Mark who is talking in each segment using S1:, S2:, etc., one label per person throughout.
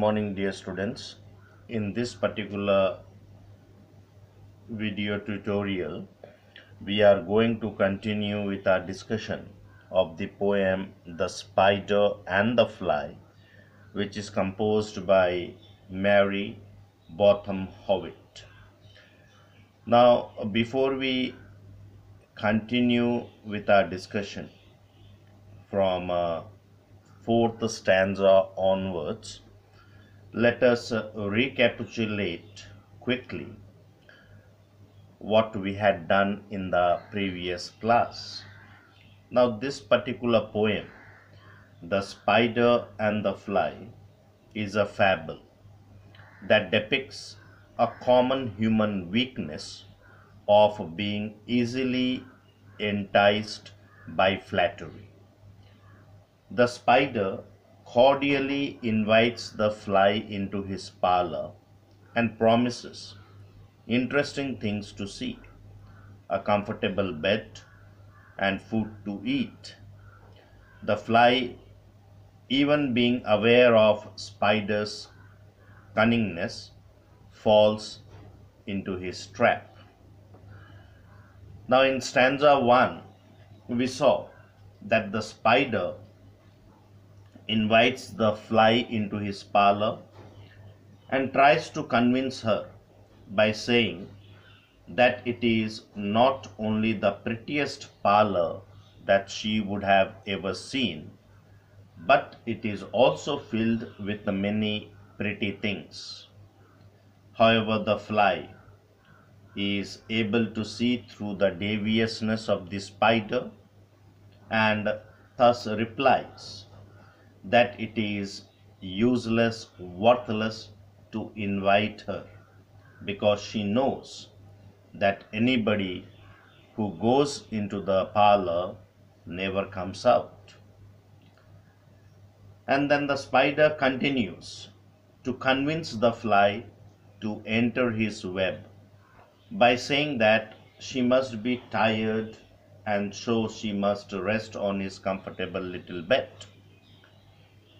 S1: morning, dear students. In this particular video tutorial, we are going to continue with our discussion of the poem The Spider and the Fly, which is composed by Mary Botham Howitt. Now, before we continue with our discussion from fourth stanza onwards, let us recapitulate quickly what we had done in the previous class. Now, this particular poem, The Spider and the Fly, is a fable that depicts a common human weakness of being easily enticed by flattery. The spider cordially invites the fly into his parlor and promises interesting things to see, a comfortable bed and food to eat. The fly, even being aware of spider's cunningness, falls into his trap. Now in stanza 1, we saw that the spider invites the fly into his parlor and tries to convince her by saying that it is not only the prettiest parlor that she would have ever seen, but it is also filled with many pretty things. However, the fly is able to see through the deviousness of the spider and thus replies that it is useless, worthless to invite her, because she knows that anybody who goes into the parlor never comes out. And then the spider continues to convince the fly to enter his web by saying that she must be tired and so she must rest on his comfortable little bed.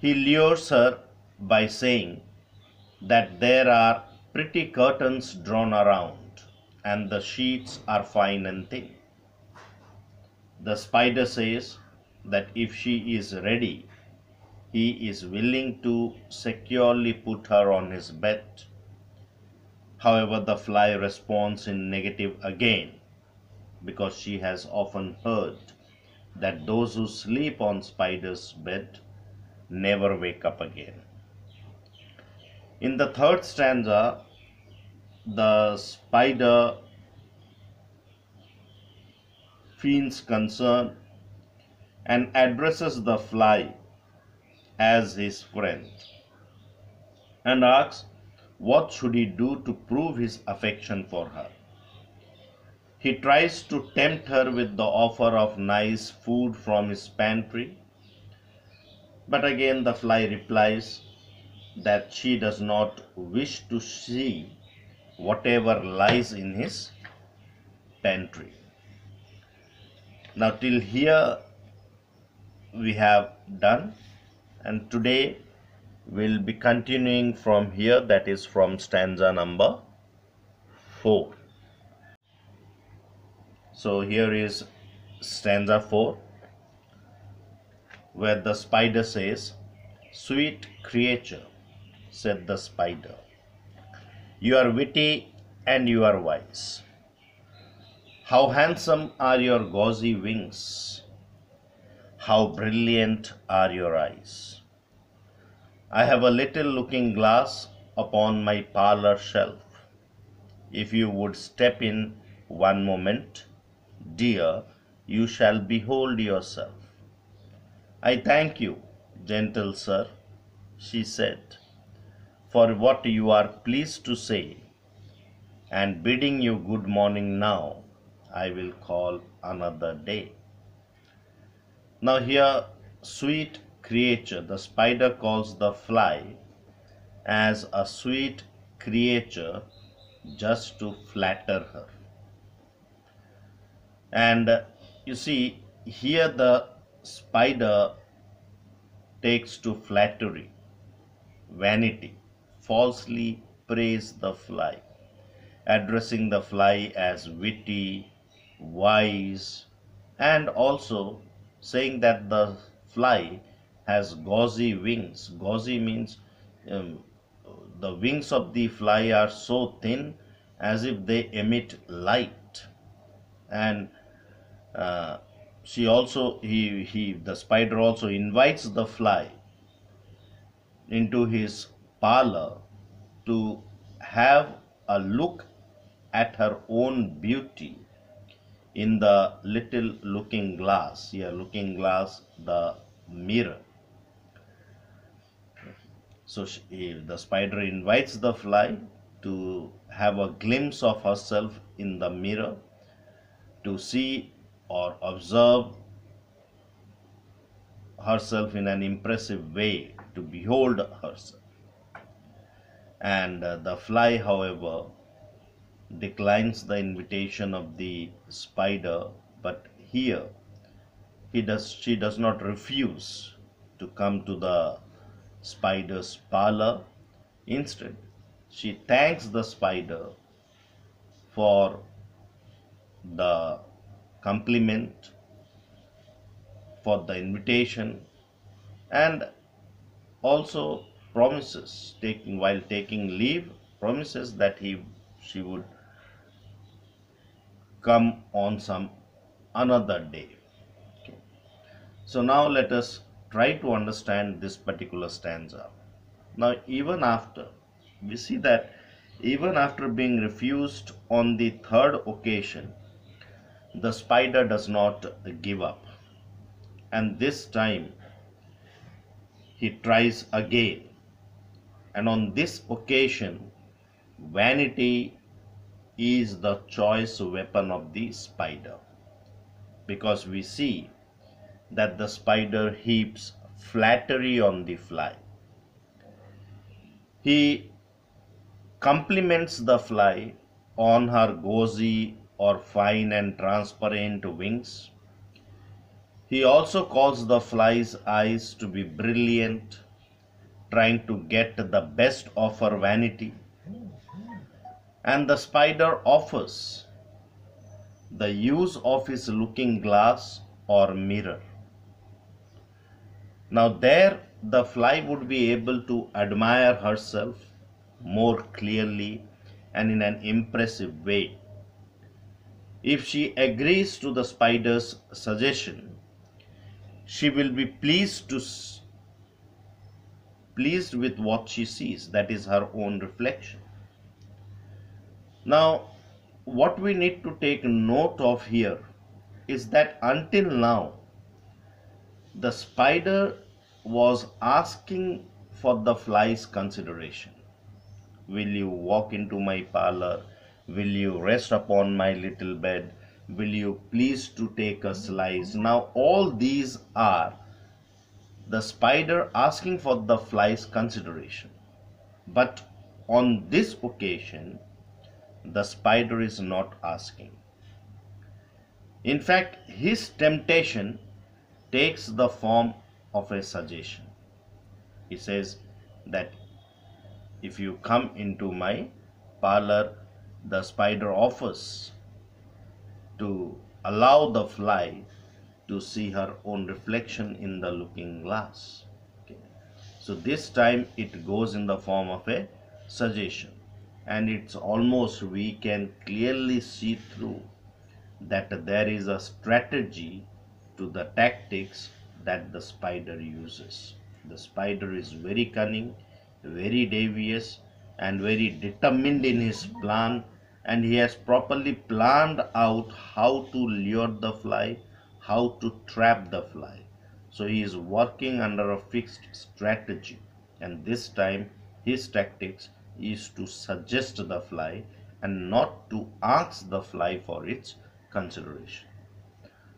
S1: He lures her by saying that there are pretty curtains drawn around and the sheets are fine and thin. The spider says that if she is ready, he is willing to securely put her on his bed. However, the fly responds in negative again, because she has often heard that those who sleep on spider's bed never wake up again. In the third stanza, the spider feigns concern and addresses the fly as his friend and asks what should he do to prove his affection for her. He tries to tempt her with the offer of nice food from his pantry, but again the fly replies that she does not wish to see whatever lies in his pantry. Now till here we have done, and today we'll be continuing from here, that is from stanza number 4. So here is stanza 4, where the spider says, "Sweet creature," said the spider, "you are witty and you are wise. How handsome are your gauzy wings! How brilliant are your eyes! I have a little looking glass upon my parlor shelf. If you would step in one moment, dear, you shall behold yourself." "I thank you, gentle sir," she said, "for what you are pleased to say, and bidding you good morning now, I will call another day." Now here, sweet creature, the spider calls the fly as a sweet creature just to flatter her. And you see, here the spider takes to flattery vanity, falsely praise the fly, addressing the fly as witty, wise, and also saying that the fly has gauzy wings. Gauzy means um, the wings of the fly are so thin as if they emit light. And uh, she also he the spider also invites the fly into his parlor to have a look at her own beauty in the little looking glass. Here, looking glass, the mirror. So the spider invites the fly to have a glimpse of herself in the mirror, to see or observe herself in an impressive way, to behold herself. And the fly, however, declines the invitation of the spider, but here she does not refuse to come to the spider's parlor. Instead, she thanks the spider for the compliment, for the invitation, and also promises, while taking leave, promises that she would come on some another day. Okay. So now let us try to understand this particular stanza. Now, we see that even after being refused on the third occasion, the spider does not give up. And this time he tries again. And on this occasion, vanity is the choice weapon of the spider. Because we see that the spider heaps flattery on the fly. He compliments the fly on her gauzy or fine and transparent wings. He also calls the fly's eyes to be brilliant, trying to get the best of her vanity. And the spider offers the use of his looking glass or mirror. Now, there the fly would be able to admire herself more clearly and in an impressive way. If she agrees to the spider's suggestion, she will be pleased with what she sees, that is her own reflection. Now, what we need to take note of here is that until now, the spider was asking for the fly's consideration. Will you walk into my parlor? Will you rest upon my little bed? Will you please to take a slice? Now, all these are the spider asking for the fly's consideration. But on this occasion, the spider is not asking. In fact, his temptation takes the form of a suggestion. He says that if you come into my parlor, the spider offers to allow the fly to see her own reflection in the looking glass. Okay. So this time it goes in the form of a suggestion, and it's almost, we can clearly see through that there is a strategy to the tactics that the spider uses. The spider is very cunning, very devious, and very determined in his plan, and he has properly planned out how to lure the fly, how to trap the fly. So he is working under a fixed strategy, and this time his tactics is to suggest the fly and not to ask the fly for its consideration.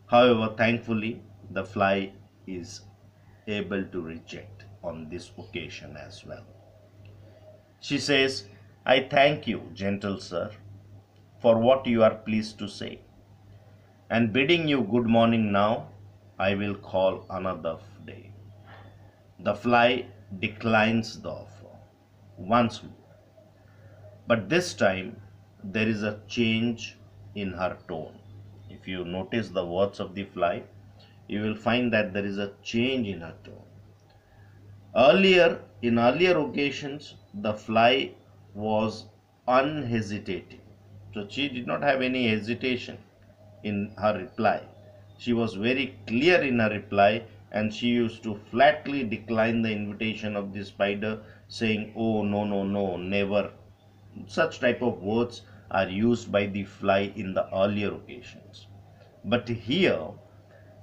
S1: However, thankfully, the fly is able to reject on this occasion as well. She says, I thank you, gentle sir, for what you are pleased to say, and bidding you good morning now, I will call another day. The fly declines the offer. once more. But this time there is a change in her tone. If you notice the words of the fly, you will find that there is a change in her tone. In earlier occasions, the fly was unhesitating. So she did not have any hesitation in her reply. She was very clear in her reply, and she used to flatly decline the invitation of the spider, saying, "Oh, no, no, no, never." Such type of words are used by the fly in the earlier occasions. But here,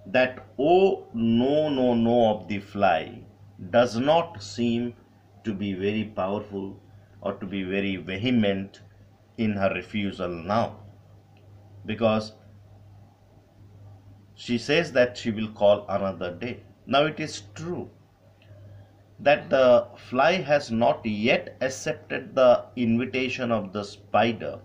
S1: that "oh, no, no, no" of the fly does not seem to be very powerful or to be very vehement in her refusal now, because she says that she will call another day. Now it is true that the fly has not yet accepted the invitation of the spider,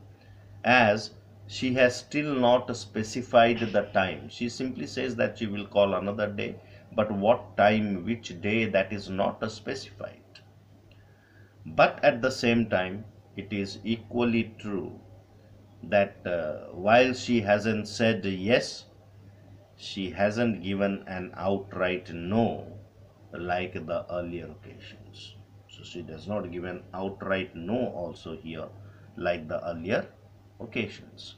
S1: as she has still not specified the time. She simply says that she will call another day, but what time, which day, that is not specified. But at the same time, it is equally true that while she hasn't said yes, she hasn't given an outright no like the earlier occasions. So she does not give an outright no also here like the earlier occasions.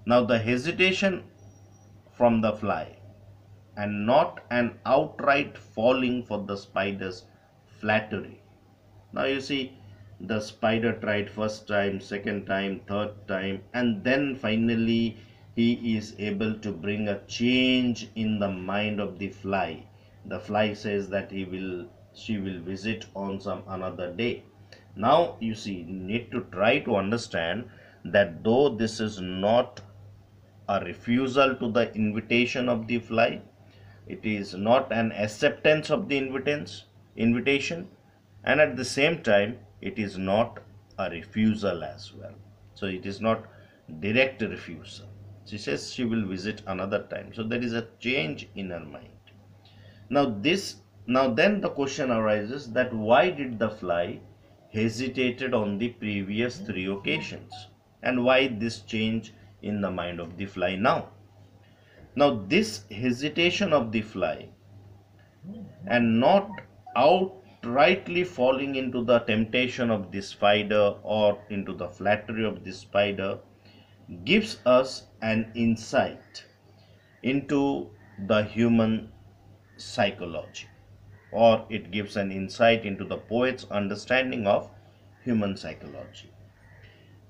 S1: Now the hesitation from the fly, and not an outright falling for the spider's flattery. Now you see, the spider tried first time, second time, third time, and then finally he is able to bring a change in the mind of the fly. The fly says that she will visit on some another day. Now you see, you need to try to understand that though this is not a refusal to the invitation of the fly, it is not an acceptance of the invitation, and at the same time it is not a refusal as well. So it is not direct refusal. She says she will visit another time, so there is a change in her mind. Now then the question arises that why did the fly hesitated on the previous three occasions, and why this change in the mind of the fly now? Now this hesitation of the fly, and not outrightly falling into the temptation of the spider or into the flattery of the spider, gives us an insight into the human psychology, or it gives an insight into the poet's understanding of human psychology.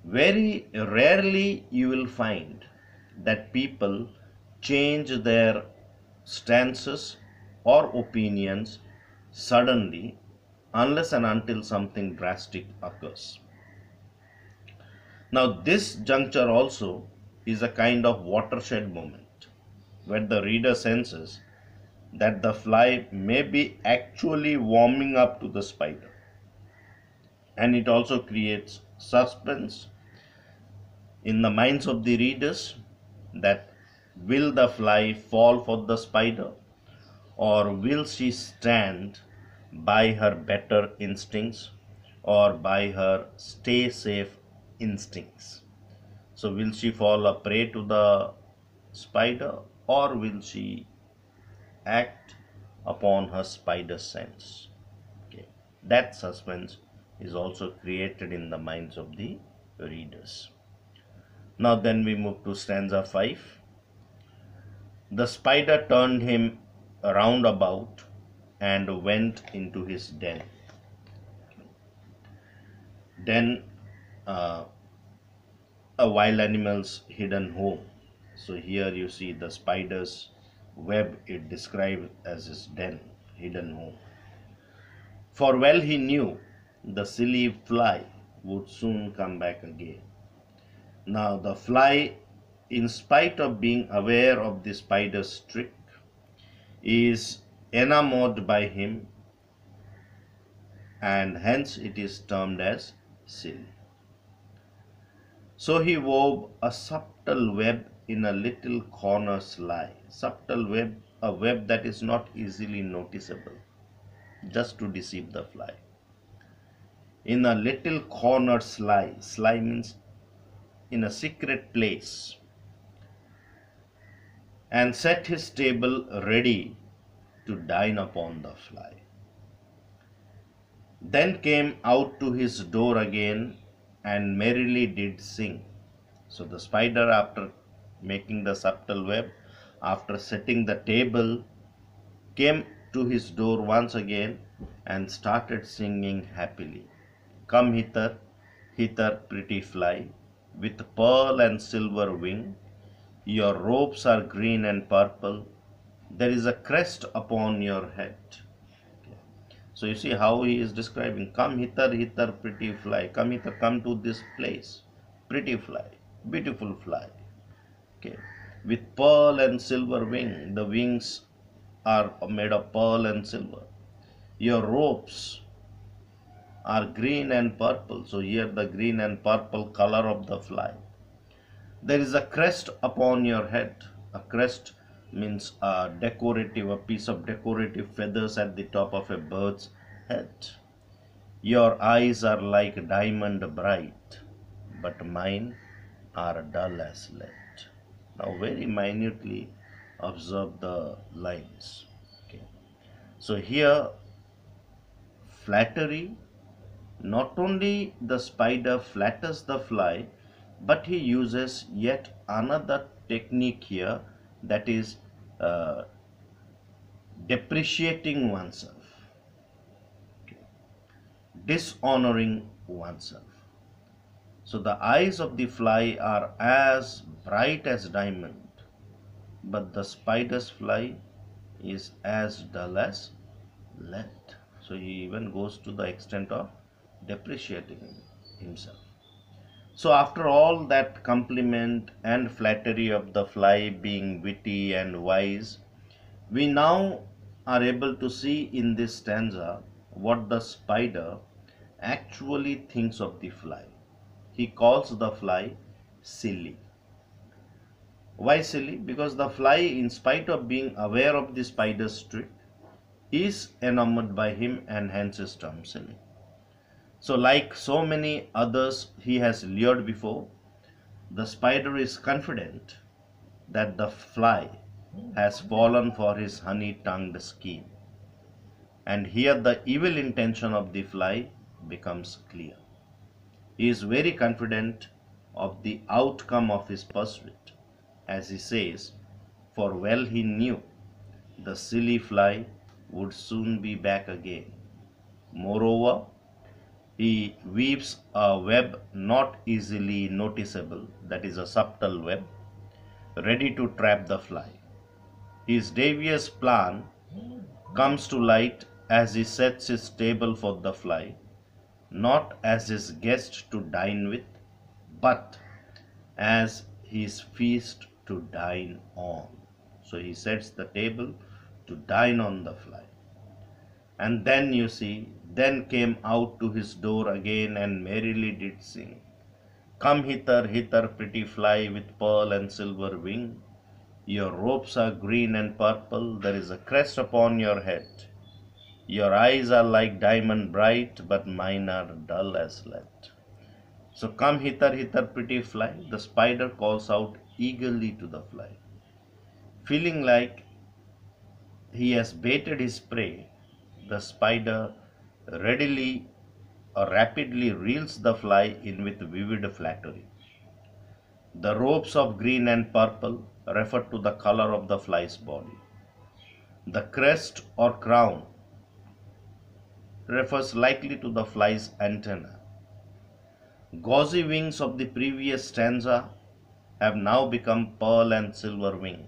S1: Very rarely you will find that people change their stances or opinions suddenly, unless and until something drastic occurs. Now this juncture also is a kind of watershed moment, where the reader senses that the fly may be actually warming up to the spider, and it also creates suspense in the minds of the readers, that will the fly fall for the spider, or will she stand by her better instincts, or by her stay safe instincts? So will she fall a prey to the spider, or will she act upon her spider sense? Okay. That suspense is also created in the minds of the readers. Now then we move to stanza 5. The spider turned him round about and went into his den. Den, a wild animal's hidden home. So here you see the spider's web, it described as his den, hidden home. For well he knew the silly fly would soon come back again. Now the fly, in spite of being aware of the spider's trick, is enamored by him, and hence it is termed as silly. So he wove a subtle web in a little corner sly. Subtle web, a web that is not easily noticeable, just to deceive the fly. in a little corner sly. Sly means in a secret place, and set his table ready to dine upon the fly. Then came out to his door again, and merrily did sing. So the spider, after making the subtle web, after setting the table, came to his door once again and started singing happily. Come hither, hither, pretty fly, with pearl and silver wing. Your robes are green and purple. There is a crest upon your head. So you see how he is describing. Come hither, hither, pretty fly. Come hither, come to this place. Pretty fly, beautiful fly. Okay. With pearl and silver wing. The wings are made of pearl and silver. Your robes are green and purple. So here the green and purple color of the fly. There is a crest upon your head. A crest means a piece of decorative feathers at the top of a bird's head. Your eyes are like diamond bright, but mine are dull as lead. Now very minutely observe the lines. Okay. So here flattery, not only the spider flatters the fly, but he uses yet another technique here, that is depreciating oneself, dishonoring oneself. So the eyes of the fly are as bright as diamond, but the spider's fly is as dull as lead. So he even goes to the extent of depreciating himself. So after all that compliment and flattery of the fly being witty and wise, we now are able to see in this stanza what the spider actually thinks of the fly. He calls the fly silly. Why silly? Because the fly, in spite of being aware of the spider's trick, is enamored by him and hence is termed silly. So like so many others he has lured before, the spider is confident that the fly has fallen for his honey-tongued scheme. And here the evil intention of the fly becomes clear. He is very confident of the outcome of his pursuit, as he says, for well he knew the silly fly would soon be back again. Moreover, he weaves a web not easily noticeable, that is a subtle web, ready to trap the fly. His devious plan comes to light as he sets his table for the fly, not as his guest to dine with, but as his feast to dine on. So he sets the table to dine on the fly. And then you see, then came out to his door again and merrily did sing. Come hither, hither, pretty fly, with pearl and silver wing. Your robes are green and purple, there is a crest upon your head. Your eyes are like diamond bright, but mine are dull as lead. So come hither, hither, pretty fly, the spider calls out eagerly to the fly. Feeling like he has baited his prey, the spider readily or rapidly reels the fly in with vivid flattery. The robes of green and purple refer to the color of the fly's body. The crest or crown refers likely to the fly's antenna. Gauzy wings of the previous stanza have now become pearl and silver wing.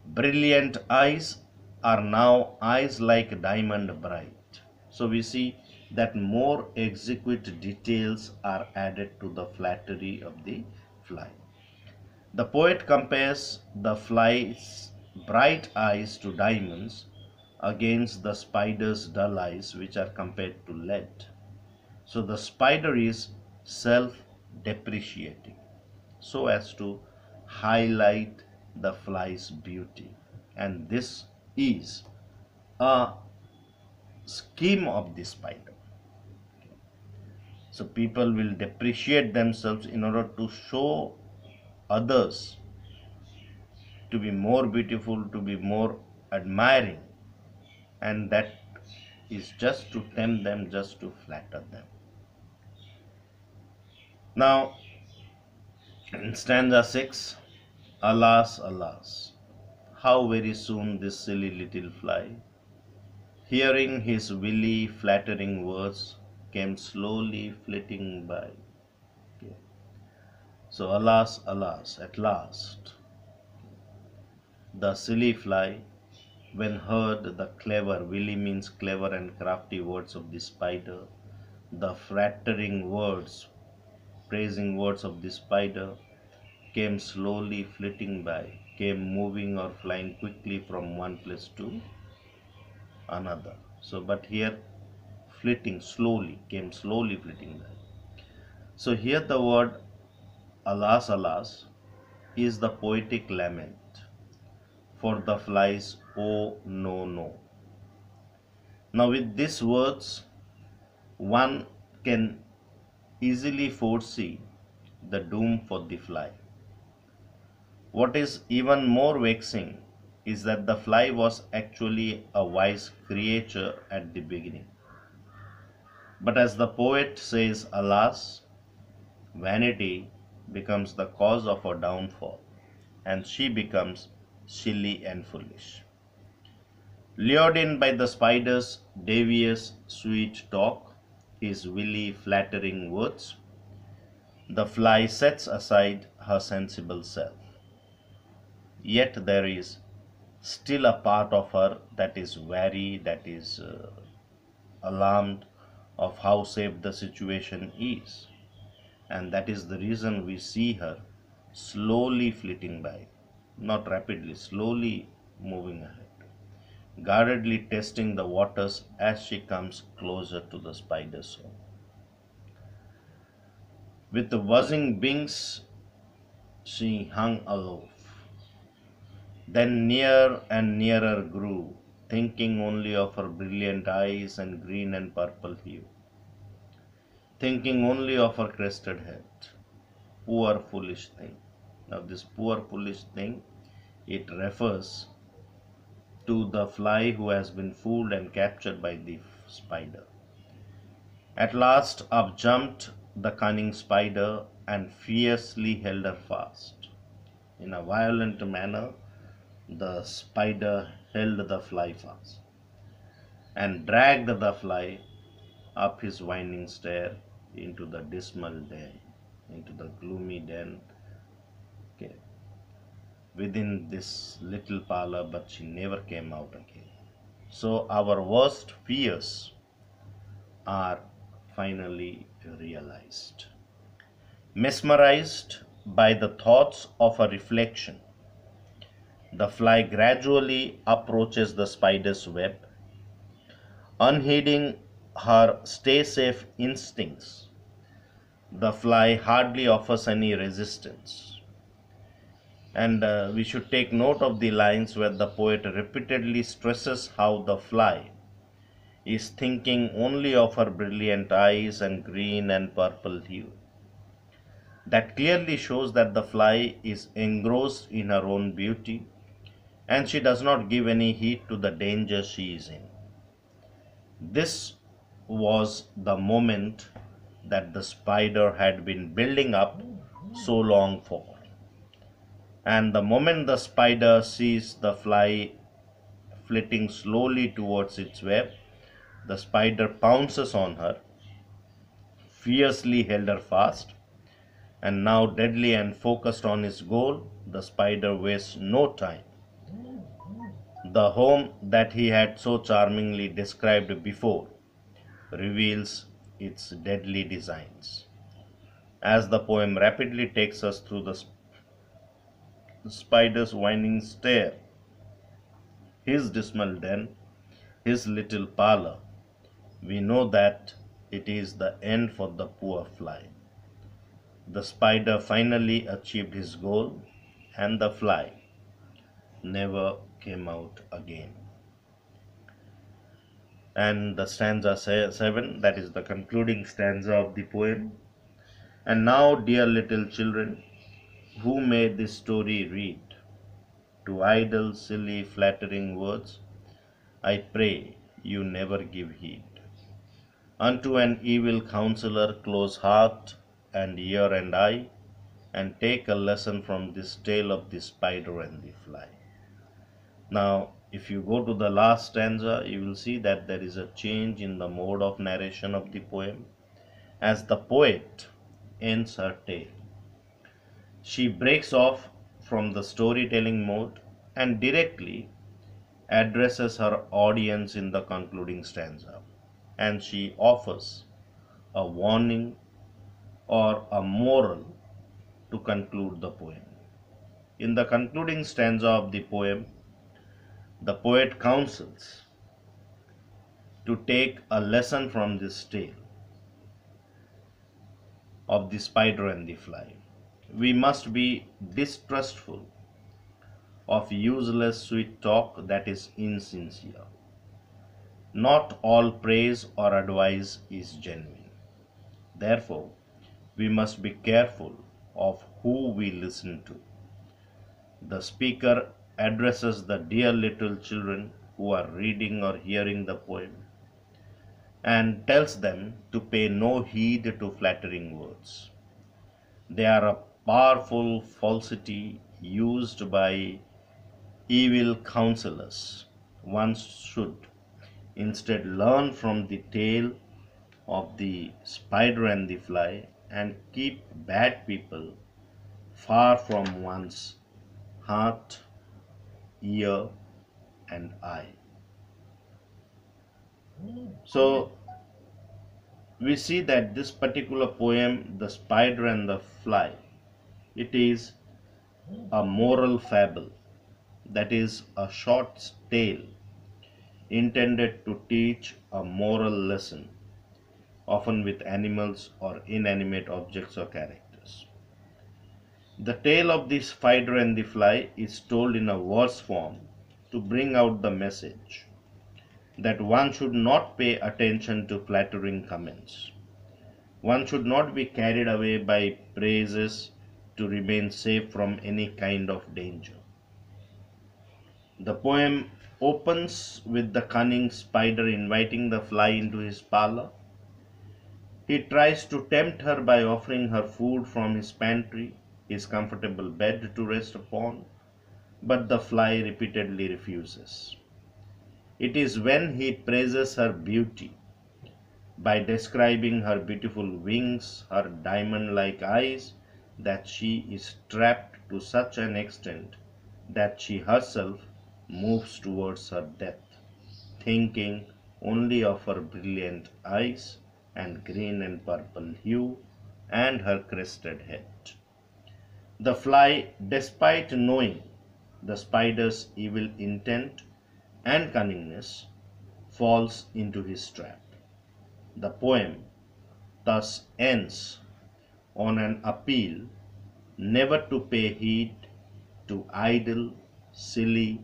S1: Brilliant eyes are now eyes like diamond bright. So we see that more exquisite details are added to the flattery of the fly. The poet compares the fly's bright eyes to diamonds against the spider's dull eyes, which are compared to lead. So the spider is self-depreciating so as to highlight the fly's beauty. And this is a scheme of the spider. So people will depreciate themselves in order to show others to be more beautiful, to be more admiring, and that is just to tempt them, just to flatter them. Now, in stanza 6, alas, alas, how very soon this silly little fly, hearing his willy flattering words, came slowly flitting by. Okay. So, alas, alas, at last, the silly fly, when heard the clever, willy means clever and crafty words of the spider, the flattering words, praising words of the spider, came slowly flitting by, came moving or flying quickly from one place to another. So, but here flitting slowly, came slowly flitting by. So, here the word alas, alas is the poetic lament for the fly's oh no, no. Now, with these words, one can easily foresee the doom for the fly. What is even more vexing is that the fly was actually a wise creature at the beginning. But as the poet says, alas, vanity becomes the cause of her downfall, and she becomes silly and foolish. Lured in by the spider's devious, sweet talk, his willy flattering words, the fly sets aside her sensible self. Yet there is still a part of her that is wary, that is alarmed of how safe the situation is. And that is the reason we see her slowly flitting by, not rapidly, slowly moving ahead, guardedly testing the waters as she comes closer to the spider's home. With the buzzing wings, she hung aloof, then near and nearer grew, thinking only of her brilliant eyes and green and purple hue, thinking only of her crested head. Poor foolish thing. Now, this poor foolish thing, it refers to the fly who has been fooled and captured by the spider. At last, up jumped the cunning spider and fiercely held her fast. In a violent manner, the spider held the fly fast and dragged the fly up his winding stair into the dismal den, into the gloomy den, okay, within this little parlor, but she never came out again. So our worst fears are finally realized. Mesmerized by the thoughts of a reflection, the fly gradually approaches the spider's web, unheeding her stay safe instincts. The fly hardly offers any resistance. And we should take note of the lines where the poet repeatedly stresses how the fly is thinking only of her brilliant eyes and green and purple hue. That clearly shows that the fly is engrossed in her own beauty and she does not give any heed to the danger she is in. This was the moment that the spider had been building up so long for. And the moment the spider sees the fly flitting slowly towards its web, the spider pounces on her, fiercely held her fast, and now deadly and focused on his goal, the spider wastes no time. The home that he had so charmingly described before reveals its deadly designs. As the poem rapidly takes us through the spider's winding stair, his dismal den, his little parlor, we know that it is the end for the poor fly. The spider finally achieved his goal, and the fly never came out again. and the stanza 7, that is the concluding stanza of the poem. And now, dear little children, who may this story read, to idle, silly, flattering words, I pray you never give heed. Unto an evil counselor close heart and ear and eye, and take a lesson from this tale of the spider and the fly. Now, if you go to the last stanza, you will see that there is a change in the mode of narration of the poem. As the poet ends her tale, she breaks off from the storytelling mode and directly addresses her audience in the concluding stanza, and she offers a warning or a moral to conclude the poem. In the concluding stanza of the poem, the poet counsels to take a lesson from this tale of the spider and the fly. We must be distrustful of useless sweet talk that is insincere. Not all praise or advice is genuine. Therefore, we must be careful of who we listen to. The speaker addresses the dear little children who are reading or hearing the poem and tells them to pay no heed to flattering words. They are a powerful falsity used by evil counselors. One should instead learn from the tale of the spider and the fly and keep bad people far from one's heart, ear, and eye. So we see that this particular poem, The Spider and the Fly, it is a moral fable, that is a short tale intended to teach a moral lesson, often with animals or inanimate objects or characters. The tale of the spider and the fly is told in a verse form to bring out the message that one should not pay attention to flattering comments. One should not be carried away by praises to remain safe from any kind of danger. The poem opens with the cunning spider inviting the fly into his parlor. He tries to tempt her by offering her food from his pantry, his comfortable bed to rest upon, but the fly repeatedly refuses. It is when he praises her beauty by describing her beautiful wings, her diamond-like eyes, that she is trapped to such an extent that she herself moves towards her death, thinking only of her brilliant eyes and green and purple hue and her crested head. The fly, despite knowing the spider's evil intent and cunningness, falls into his trap. The poem thus ends on an appeal never to pay heed to idle, silly,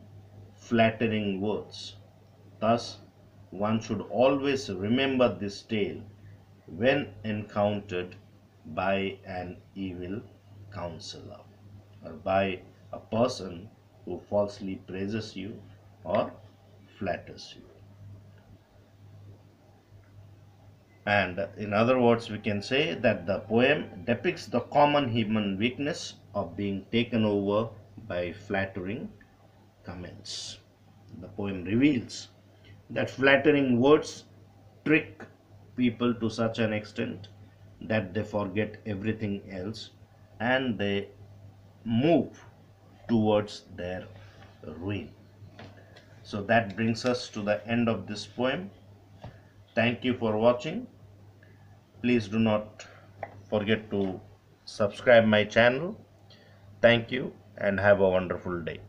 S1: flattering words. Thus, one should always remember this tale when encountered by an evil counselor or by a person who falsely praises you or flatters you. And in other words, we can say that the poem depicts the common human weakness of being taken over by flattering comments. The poem reveals that flattering words trick people to such an extent that they forget everything else and they move towards their ruin. So that brings us to the end of this poem. Thank you for watching. Please do not forget to subscribe my channel. Thank you and have a wonderful day.